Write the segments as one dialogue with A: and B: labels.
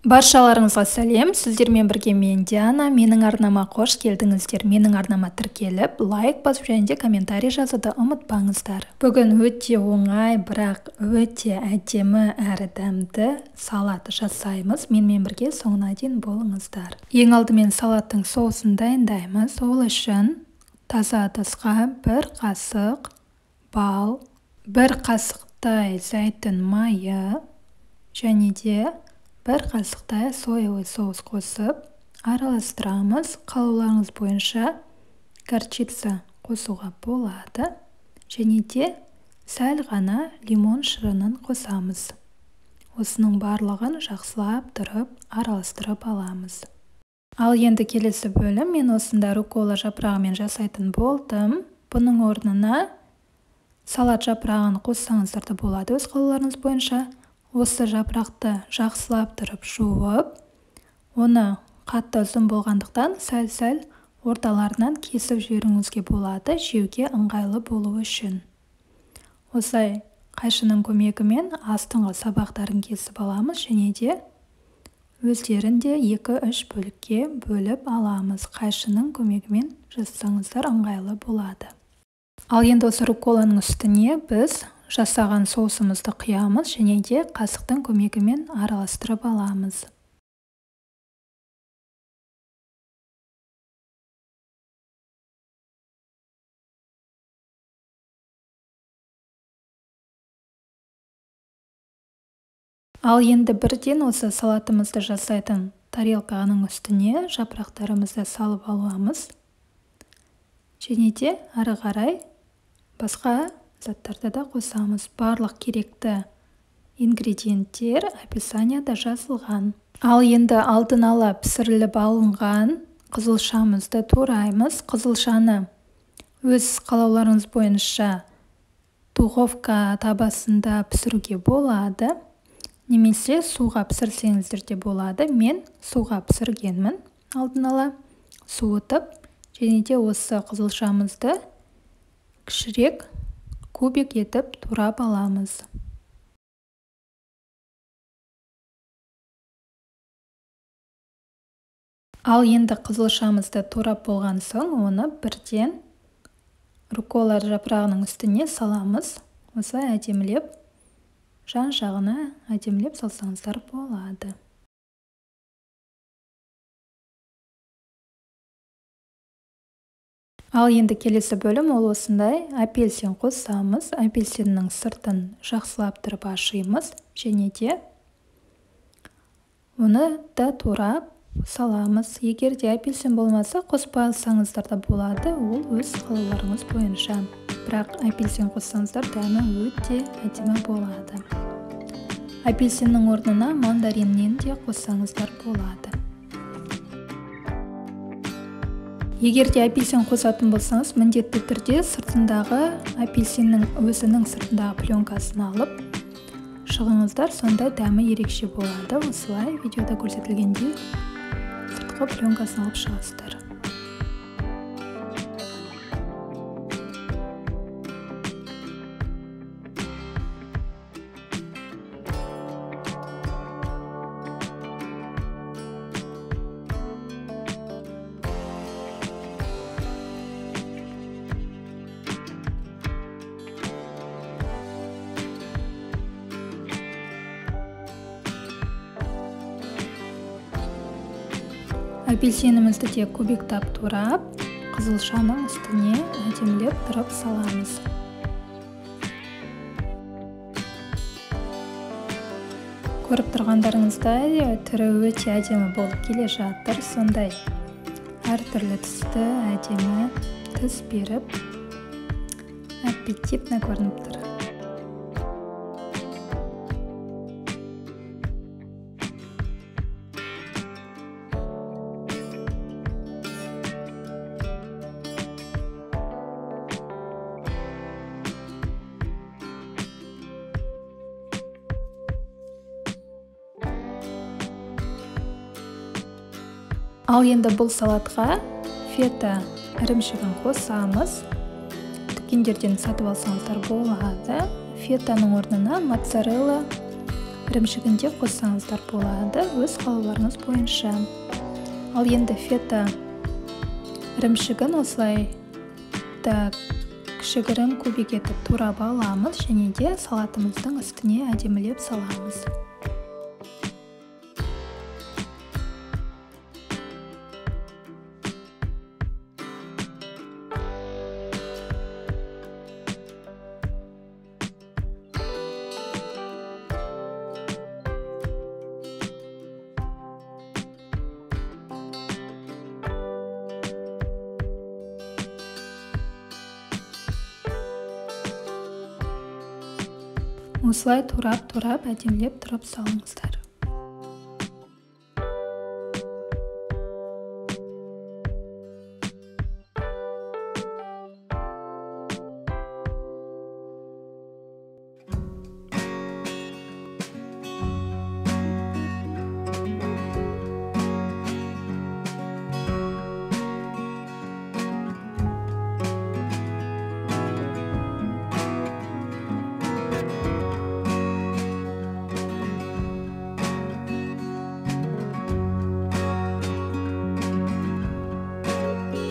A: Баршаларыңызға сәлем, сіздермен бірге мен Диана. Менің арнама қош келдіңіздер. Менің арнама тіркеліп, лайк басып және де комментарий жазуды ұмытпаңыздар. Бүгін өте оңай, бірақ өте әдемі әрі дәмді салат жасаймыз. Менімен бірге соңына дейін болыңыздар. Ең алдымен салаттың соусын дайындаймыз. Ол үшін таза ыдысқа 1 қасық бал, 1 қасықтай зәйтүн майы және де 1 қасықтай соевый соус қосып араластырамыз. Қалауларыңыз бойынша горчица қосуға болады және де сәл ғана лимон шырынын қосамыз. Осының барлығын жақсылап тұрып араластырып аламыз. Ал енді келесі бөлім, мен осында руккола жапырағымен жасайтын болдым. Бұның орнына салат жапырағын қоссаңыздар да болады өз қалауларыңыз бойынша. Осы жапырақты жақсылап тұрып жуып, оны қатты ұзын болғандықтан сәл-сәл орталарынан кесіп жіберуіңізге болады, жеуге ыңғайлы болу үшін. Осылай қайшының көмегімен астыңғы сабақтарын кесіп аламыз және де өздерін де 2-3 бөлікке бөліп аламыз. Қайшының көмегімен жасасаңыздар ыңғайлы болады. Ал енді осы рукколаның үстіне біз жасаған соусымызды құямыз және де қасықтың көмегімен араластырып аламыз. Ал енді бірден осы салатымызды жасайтын тарелканың үстіне жапырақтарымызды салып аламыз. Және де ары қарай басқа заттарды да қосамыз. Барлық керекті ингредиенттер описанияда жазылған. Ал енді алдын ала пісіріліп алынған қызылшамызды тураймыз. Қызылшаны өз қалауларыңыз бойынша духовка табасында пісіруге болады. Немесе суға пісірсеңіздер де болады. Мен суға пісіргенмін алдын ала суытып. Және де осы қызылшамызды кішірек кубик етіп турап аламыз. Ал енді қызылшамызды турап болған соң, оны бірден руккола жапырағының үстіне саламыз. Осылай әдемілеп, жан-жағына әдемілеп салсаңыздар болады. Ал енді келесі бөлім, ол осындай апельсин қосамыз. Апельсиннің сыртын жақсылап тұрып ашимыз және де оны да турап саламыз. Егер де апельсин болмаса, қоспай алсаңыздар да болады, ол өз қалауларыңыз бойынша. Бірақ апельсин қоссаңыздар дәмі өте әдемі болады. Апельсиннің орнына мандариннен де қоссаңыздар болады. Егер де апельсин қосатын болсаңыз, міндетті түрде сыртындағы апельсиннің өзінің сыртындағы пленкасын алып шығыңыздар, сонда дәмі ерекше болады. Осылай видеода көрсетілгендей сыртқы пленкасын алып шығасыздар. Апельсинімізді де кубиктап турап, қызылшаның үстіне әдемілеп тұрып саламыз. Көріп тұрғандарыңыздай, түрі өте әдемі болып келе жатыр. Сондай әртүрлі түсті әдемі түс беріп, аппетитно көрініп тұр. Ал енді бұл салатқа фета ірімшігін қосамыз. Дүкендерден сатып алсаңыздар болады. Фетаның орнына моцарелла ірімшігін де қоссаңыздар болады, өз қалауларыңыз бойынша. Ал енді фета ірімшігін осылай да кішігірім кубик етіп турап аламыз және де салатымыздың үстіне әдемілеп саламыз. Осылай турап әдемілеп тұрып салыңыздар.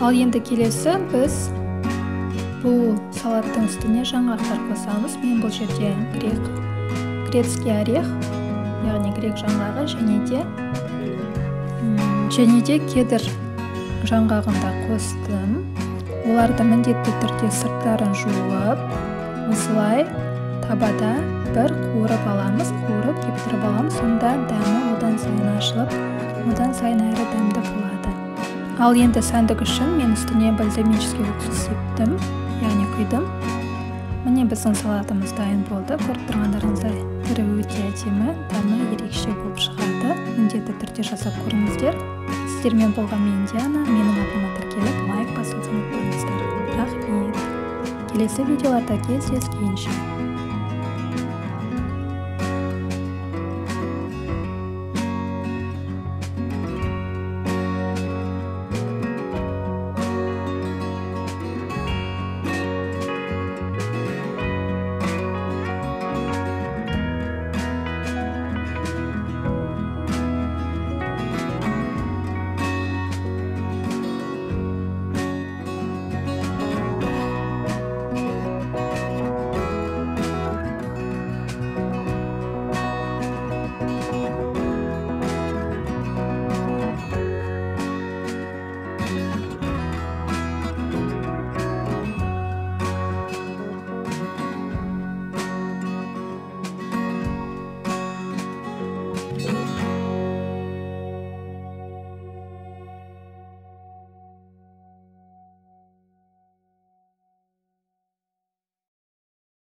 A: Ал енді келесі біз бұл салаттың үстіне жаңғақтар қосамыз. Мен бұл жерде грецкий орех, яғни грек жаңғағы және де кедр жаңғағын да қостым. Оларды міндетті түрде сырттарын жуып, осылай табада бір қуырып аламыз, кептіріп аламыз. Сонда дәмі одан сайын ашылып, одан сайын әрі дәмді болады. Ал енді сәндік үшін мен үстіне бальзамический уксус септім, яғни құйдым. Міне біздің салатымыз дайын болды. Көріп тұрғандарыңыздай түрі өте әдемі, дәмі ерекше болып шығады. Міндетті түрде жасап көріңіздер. Сіздермен болған мен Диана. Менің атыма тіркеліп лайк басуды ұмытпаңыздар. Рахмет. Келесі видеоларда кездескенше.